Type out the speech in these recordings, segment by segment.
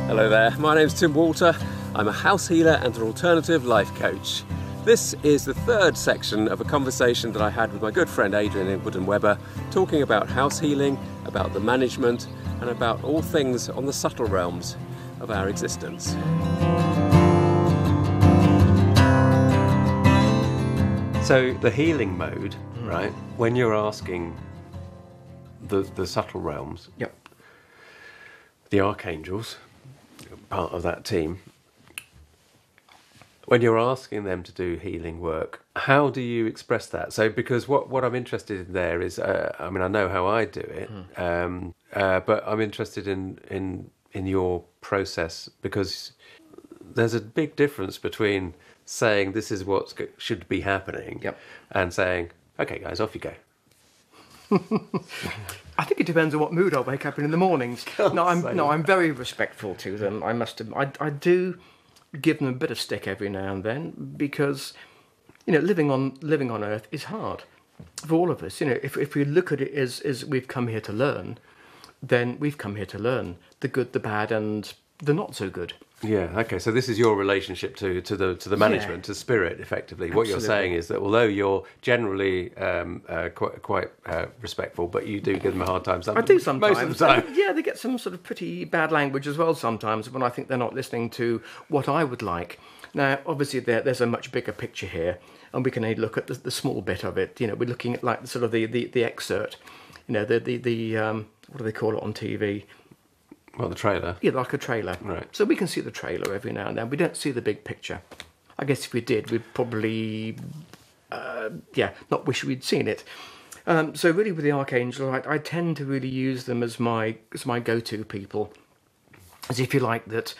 Hello there, my name's Tim Walter. I'm a house healer and an alternative life coach. This is the third section of a conversation that I had with my good friend Adrian Incledon-Webber, talking about house healing, about the management, and about all things on the subtle realms of our existence. So the healing mode, right, when you're asking the subtle realms, Yep. the archangels, part of that team, when you're asking them to do healing work, how do you express that? So, because what I'm interested in there is, I mean, I know how I do it, but I'm interested in your process, because there's a big difference between saying this is what should be happening, Yep. and saying, okay guys, off you go. I think it depends on what mood I wake up in the mornings. I'm very respectful to them. I must admit, I do give them a bit of stick every now and then, because living on Earth is hard for all of us. If we look at it as we've come here to learn, then we've come here to learn the good, the bad, and the not so good. Yeah. Okay. So this is your relationship to the management, to spirit, effectively. Absolutely. What you're saying is that although you're generally quite respectful, but you do give them a hard time. I do sometimes. Most of the time. Yeah, they get some sort of pretty bad language as well sometimes when I think they're not listening to what I would like. Now, obviously, there's a much bigger picture here, and we can only look at the small bit of it. We're looking at like sort of the excerpt. The what do they call it on TV? Well, the trailer. Yeah, like a trailer. Right. So we can see the trailer every now and then. We don't see the big picture. I guess if we did, we'd probably, not wish we'd seen it. So really with the Archangel, I tend to really use them as my go-to people. As if you like that,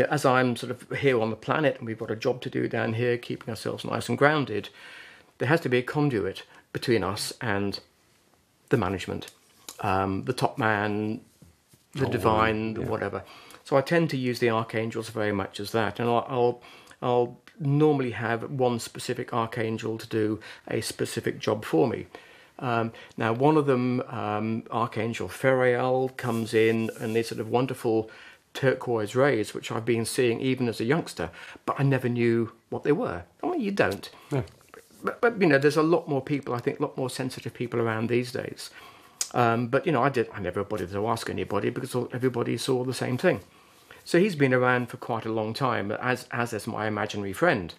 as I'm sort of here on the planet and we've got a job to do down here, keeping ourselves nice and grounded, there has to be a conduit between us and the management, the top man, the divine, whatever. So I tend to use the archangels very much as that, and I'll normally have one specific archangel to do a specific job for me. Now, one of them, Archangel Ferial, comes in, and these sort of wonderful turquoise rays, which I've been seeing even as a youngster, but I never knew what they were. I mean, you don't. No. But there's a lot more people, I think, a lot more sensitive people around these days. But I never bothered to ask anybody, because everybody saw the same thing. So he's been around for quite a long time, as is my imaginary friend,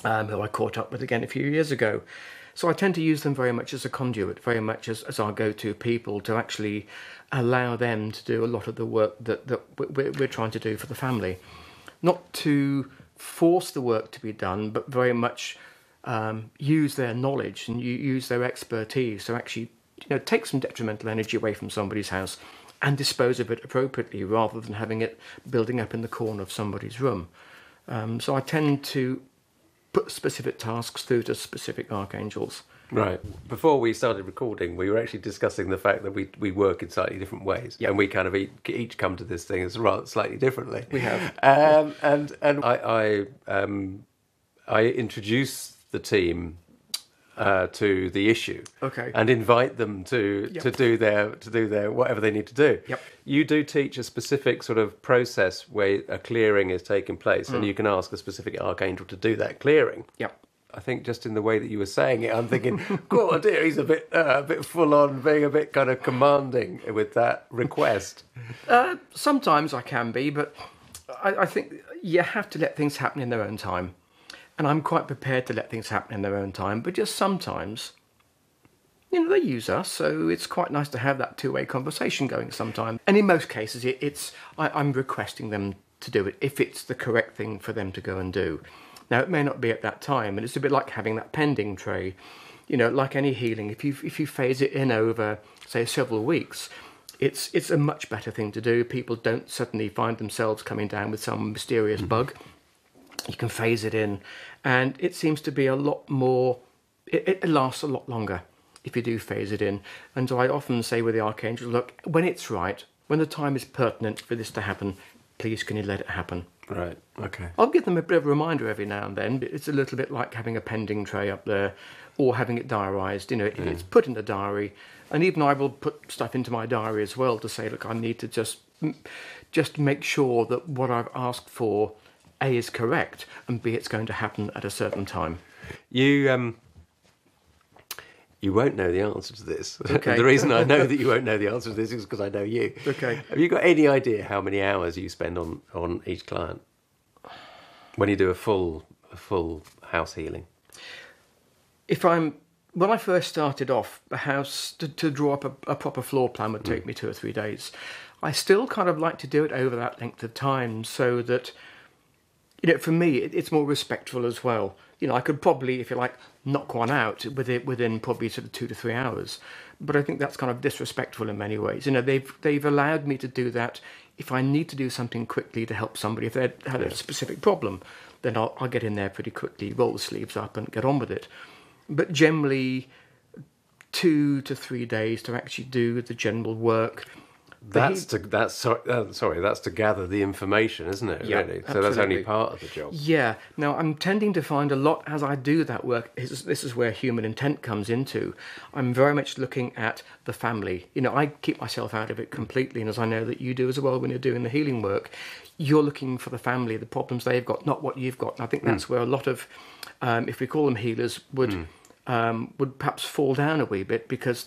who I caught up with again a few years ago. So I tend to use them very much as a conduit, very much as our go-to people, to actually allow them to do a lot of the work that we're trying to do for the family. Not to force the work to be done, but very much use their knowledge and use their expertise to actually take some detrimental energy away from somebody's house and dispose of it appropriately, rather than having it building up in the corner of somebody's room. So I tend to put specific tasks through to specific archangels. Right. Before we started recording, we were actually discussing the fact that we work in slightly different ways, and we kind of each come to this thing as rather slightly differently. We have. And I introduce the team to the issue, Okay, and invite them to do their whatever they need to do. Yep. You do teach a specific sort of process where a clearing is taking place, and you can ask a specific archangel to do that clearing. Yep. I think just in the way that you were saying it, I'm thinking, God, dear, he's a bit full on, being a bit kind of commanding with that request. Sometimes I can be, but I think you have to let things happen in their own time. And I'm quite prepared to let things happen in their own time, but just sometimes, they use us, so it's quite nice to have that two-way conversation going sometimes. And in most cases, I'm requesting them to do it if it's the correct thing for them to go and do. Now, it may not be at that time, and it's a bit like having that pending tray. Like any healing, if you phase it in over, say, several weeks, it's a much better thing to do. People don't suddenly find themselves coming down with some mysterious bug. You can phase it in, and it seems to be a lot more, it lasts a lot longer if you do phase it in. And so I often say with the archangel, look, when it's right, when the time is pertinent for this to happen, please can you let it happen? Right, okay. I'll give them a bit of a reminder every now and then. It's a little bit like having a pending tray up there, or having it diarised. It's put in the diary, and even I will put stuff into my diary as well to say, look, I need to just make sure that what I've asked for, A, is correct, and B, it's going to happen at a certain time. You won't know the answer to this. Okay. The reason I know that you won't know the answer to this is because I know you. Okay. Have you got any idea how many hours you spend on each client when you do a full house healing? When I first started off, the house to draw up a proper floor plan would take me 2 or 3 days. I still kind of like to do it over that length of time, so that for me it's more respectful as well. I could probably, if you like, knock one out within probably sort of 2 to 3 hours, but I think that's kind of disrespectful in many ways. They've allowed me to do that. If I need to do something quickly to help somebody, if they had a specific problem, then I'll get in there pretty quickly, roll the sleeves up and get on with it. But generally 2 to 3 days to actually do the general work. That's to gather the information, isn't it? Yeah, really. So absolutely. That's only part of the job. Yeah. Now I'm tending to find a lot as I do that work. This is where human intent comes into. I'm very much looking at the family. I keep myself out of it completely, and as I know that you do as well when you're doing the healing work, you're looking for the family, the problems they've got, not what you've got. And I think that's where a lot of, if we call them healers, would perhaps fall down a wee bit, because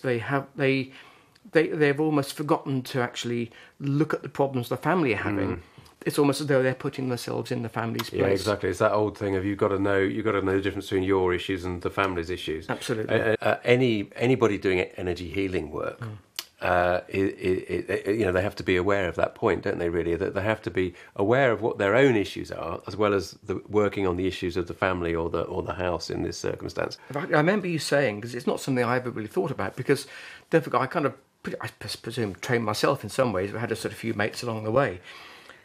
they've almost forgotten to actually look at the problems the family are having. It's almost as though they're putting themselves in the family's place. Yeah, exactly. It's that old thing of you've got to know the difference between your issues and the family's issues. Absolutely. Anybody doing energy healing work, they have to be aware of that point, don't they? Really, that they have to be aware of what their own issues are, as well as working on the issues of the family or the house in this circumstance. I remember you saying, because it's not something I ever really thought about, because don't forget, I presume trained myself in some ways. I had a sort of few mates along the way,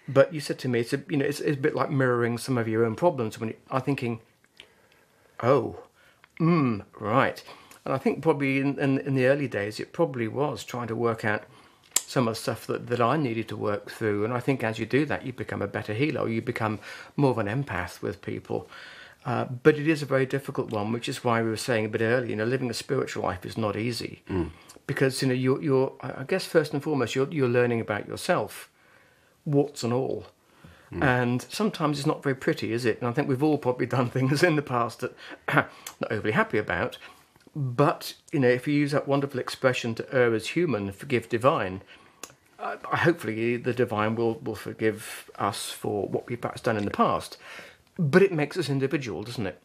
but you said to me, it's a bit like mirroring some of your own problems. When I'm thinking, right, and I think probably in the early days it probably was trying to work out some of the stuff that I needed to work through. And I think as you do that, you become a better healer. You become more of an empath with people. But it is a very difficult one, which is why we were saying a bit earlier, living a spiritual life is not easy. Because, you're I guess, first and foremost, you're learning about yourself, warts and all. And sometimes it's not very pretty, is it? And I think we've all probably done things in the past that not overly happy about. But, if you use that wonderful expression to err as human, forgive divine, hopefully the divine will forgive us for what we've perhaps done in the past. But it makes us individual, doesn't it?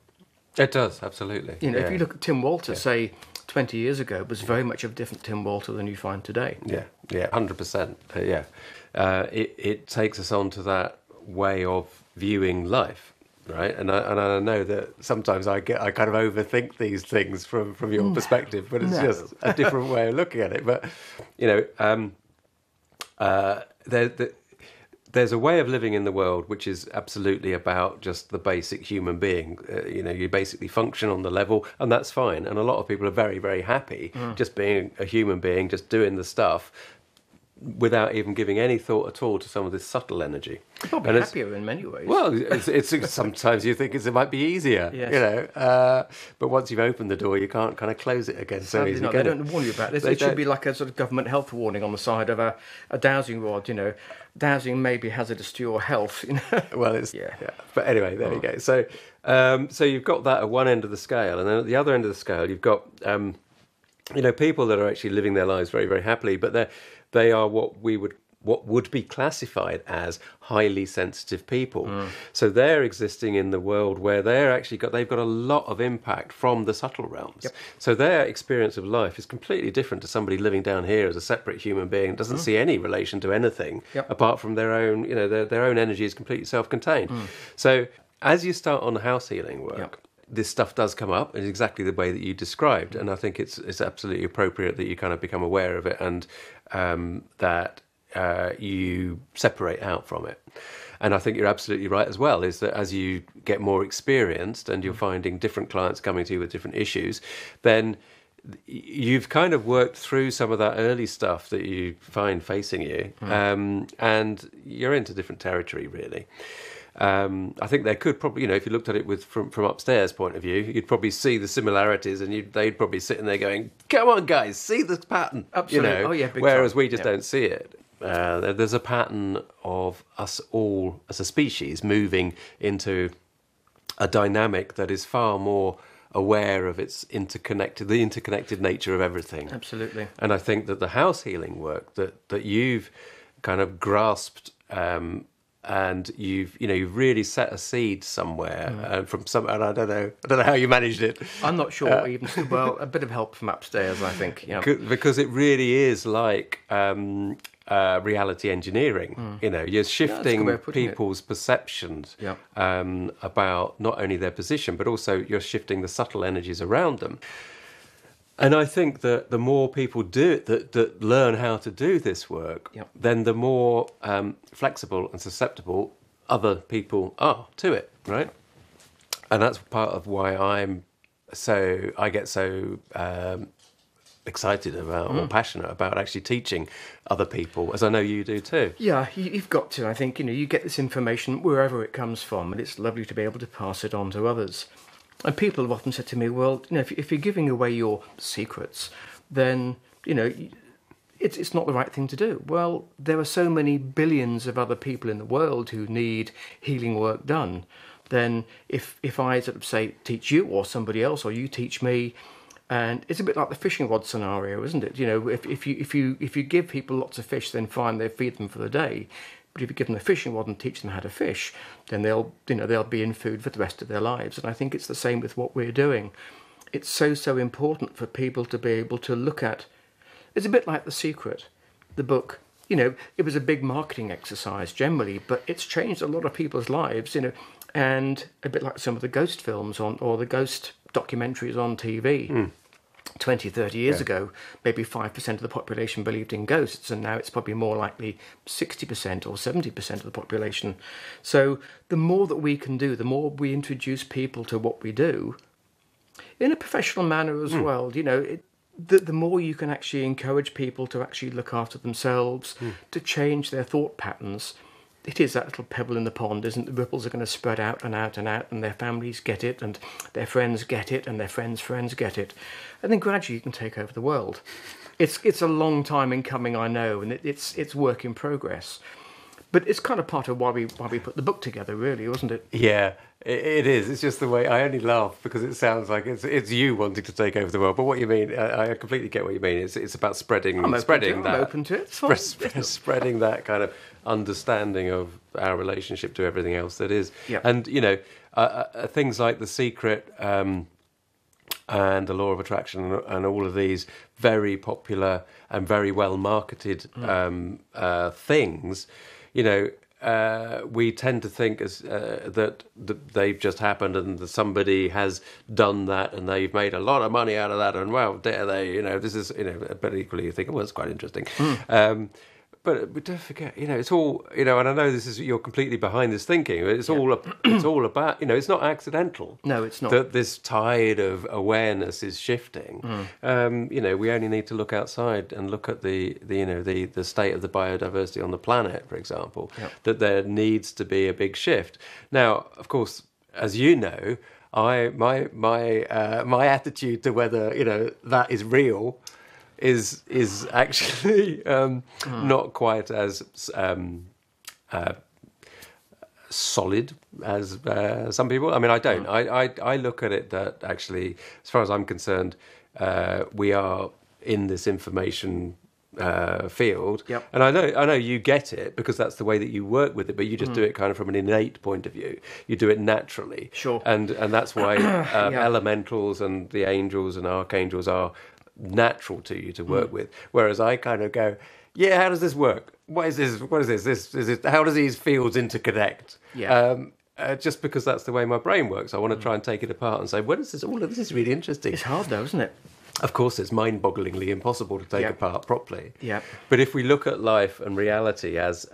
It does, absolutely. If you look at Tim Walter, say 20 years ago, was very much a different Tim Walter than you find today. Yeah, 100%. It takes us on to that way of viewing life, right? And I know that sometimes I kind of overthink these things from your perspective, but it's just a different way of looking at it. But there's a way of living in the world which is absolutely about just the basic human being. You basically function on the level, and that's fine. And a lot of people are very, very happy just being a human being, just doing the stuff, without even giving any thought at all to some of this subtle energy. Probably happier in many ways. Well, it's sometimes you think it might be easier, yes. But once you've opened the door, you can't kind of close it again so easily. They don't warn you about this. It should be like a sort of government health warning on the side of a dowsing rod. Dowsing may be hazardous to your health. Well, it's yeah. But anyway, there you go. So, so you've got that at one end of the scale, and then at the other end of the scale, you've got people that are actually living their lives very, very happily, but they are what would be classified as highly sensitive people. So they're existing in the world where they've got a lot of impact from the subtle realms. Yep. So their experience of life is completely different to somebody living down here as a separate human being, doesn't see any relation to anything apart from their own, their own energy is completely self-contained. So as you start on house healing work, this stuff does come up in exactly the way that you described, and I think it's absolutely appropriate that you kind of become aware of it and that you separate out from it. And I think you're absolutely right as well, is that as you get more experienced and you're finding different clients coming to you with different issues, then you've kind of worked through some of that early stuff that you find facing you, and you're into different territory, really. I think there could probably, if you looked at it from upstairs point of view, you'd probably see the similarities, and they'd probably sitting there going, "Come on, guys, see the pattern." Absolutely. Oh yeah. Big Whereas time. we just don't see it. There's a pattern of us all as a species moving into a dynamic that is far more aware of the interconnected nature of everything. Absolutely. And I think that the house healing work that you've kind of grasped, and you've really set a seed somewhere from some, and I don't know how you managed it. I'm not sure even. Well, a bit of help from upstairs, I think. Yeah. Because it really is like reality engineering. You're shifting people's perceptions about not only their position, but also you're shifting the subtle energies around them. And I think that the more people do it, that learn how to do this work, then the more flexible and susceptible other people are to it, right? And that's part of why I get so excited about or passionate about actually teaching other people, as I know you do too. Yeah, you've got to. I think, you get this information wherever it comes from, and it's lovely to be able to pass it on to others. And people have often said to me, well, if you're giving away your secrets, then, it's not the right thing to do. Well, there are so many billions of other people in the world who need healing work done. Then if I sort of say, teach you or somebody else, or you teach me, and it's a bit like the fishing rod scenario, isn't it? If you give people lots of fish, then fine, they feed them for the day. But if you give them a fishing rod and teach them how to fish, then they'll be in food for the rest of their lives. And I think it's the same with what we're doing. It's so important for people to be able to look at. It's a bit like The Secret, the book. It was a big marketing exercise generally, but it's changed a lot of people's lives. And a bit like some of the ghost films or the ghost documentaries on TV. 20, 30 years ago, maybe 5% of the population believed in ghosts, and now it's probably more likely 60% or 70% of the population. So the more that we can do, the more we introduce people to what we do, in a professional manner as well, the more you can actually encourage people to actually look after themselves, to change their thought patterns. It is that little pebble in the pond, isn't it? The ripples are going to spread out and out and out, and their families get it, and their friends get it, and their friends' friends get it. And then gradually you can take over the world. It's a long time in coming, I know, and it's work in progress. But it's kind of part of why we put the book together, really, wasn't it? Yeah, it is. It's just the way, I only laugh because it sounds like it's you wanting to take over the world. But what you mean, I completely get what you mean. It's about spreading that. I'm open to it. Spreading that kind of understanding of our relationship to everything else that is. Yep. And, things like The Secret and The Law of Attraction and all of these very popular and very well marketed things, we tend to think that they've just happened and that somebody has done that and they've made a lot of money out of that, and well, dare they, this is, but equally you think, well, it's quite interesting. But don't forget, it's all, and I know you're completely behind this thinking. It's all about, it's not accidental. No, it's not. That this tide of awareness is shifting. We only need to look outside and look at the state of the biodiversity on the planet, for example. That there needs to be a big shift. Now, of course, as you know, my attitude to whether that is real is actually not quite as solid as some people. I mean, I don't. I look at it that actually, as far as I'm concerned, we are in this information field. Yep. And I know you get it because that's the way that you work with it, but you just do it kind of from an innate point of view. You do it naturally. Sure. And that's why elementals and the angels and archangels are natural to you to work with, whereas I kind of go, how does this work? What is this? This is it? How does these fields interconnect? Just because that's the way my brain works, I want to try and take it apart and say, what is this? All of this is really interesting. It's hard though, isn't it? Of course, it's mind-bogglingly impossible to take apart properly. Yeah. But if we look at life and reality as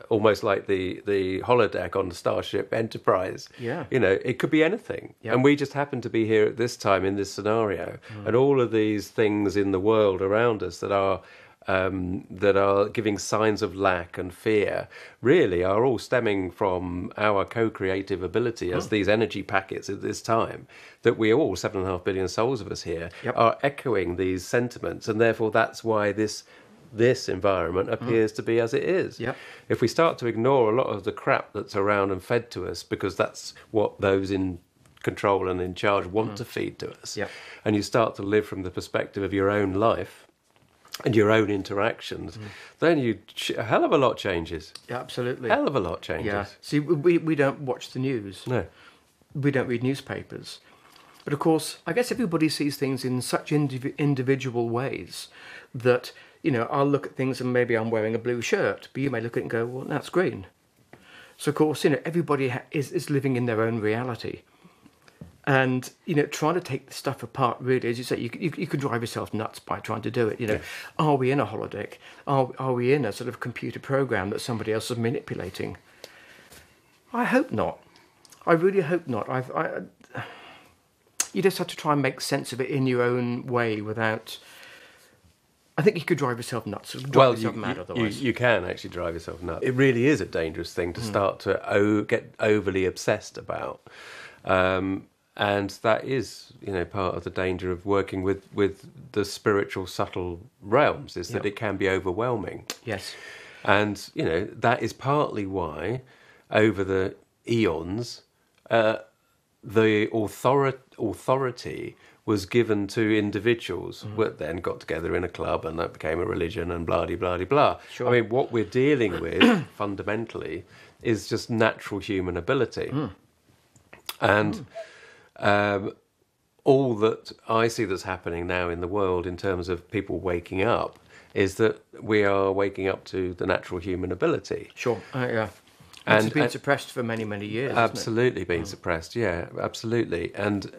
almost like the holodeck on the Starship Enterprise, it could be anything. Yeah. And we just happen to be here at this time in this scenario. And all of these things in the world around us that are that are giving signs of lack and fear really are all stemming from our co-creative ability as these energy packets at this time, that we all, 7.5 billion souls of us here, are echoing these sentiments, and therefore that's why this environment appears to be as it is. If we start to ignore a lot of the crap that's around and fed to us, because that's what those in control and in charge want to feed to us, and you start to live from the perspective of your own life and your own interactions, then a hell of a lot changes. Absolutely. Hell of a lot changes. See, we don't watch the news. No. We don't read newspapers. But of course, I guess everybody sees things in such individual ways that, you know, I'll look at things and maybe I'm wearing a blue shirt, but you may look at it and go, well, that's green. So of course, you know, everybody is living in their own reality. And, you know, trying to take the stuff apart, really, as you say, you can drive yourself nuts by trying to do it. You know, are we in a holodeck? Are we in a sort of computer program that somebody else is manipulating? I hope not. I really hope not. You just have to try and make sense of it in your own way without... I think you could drive yourself nuts. Drive yourself mad otherwise. You can actually drive yourself nuts. It really is a dangerous thing to start to get overly obsessed about. And that is, you know, part of the danger of working with the spiritual subtle realms, is that it can be overwhelming. Yes. And, you know, that is partly why, over the eons, the authority was given to individuals that then got together in a club and that became a religion and blah-de-blah-de-blah. Sure. I mean, what we're dealing with, fundamentally, is just natural human ability. And... all that I see that's happening now in the world in terms of people waking up is that we are waking up to the natural human ability. Sure, yeah. And it's been suppressed for many, many years. Absolutely been suppressed, yeah, absolutely. And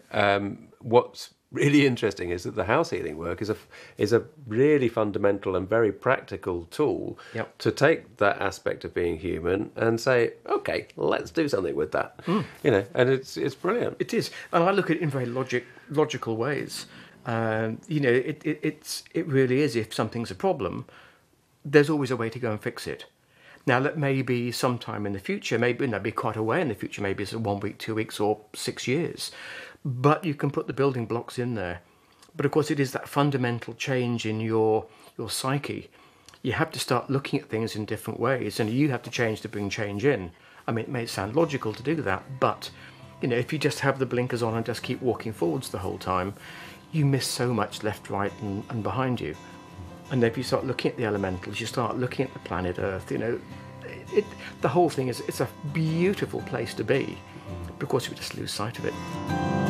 what's really interesting is that the house healing work is a really fundamental and very practical tool to take that aspect of being human and say, okay, let's do something with that. You know, and it's brilliant. It is, and I look at it in very logical ways. You know, it really is. If something's a problem, there's always a way to go and fix it. Now, that may be sometime in the future, maybe that'd be quite a way in the future, maybe it's 1 week, 2 weeks, or 6 years. But you can put the building blocks in there. But of course, it is that fundamental change in your psyche. You have to start looking at things in different ways, and you have to change to bring change in. I mean, it may sound logical to do that, but, you know, if you just have the blinkers on and just keep walking forwards the whole time, you miss so much left, right, and behind you. And if you start looking at the elementals, you start looking at the planet Earth, you know, the whole thing it's a beautiful place to be, because we just lose sight of it.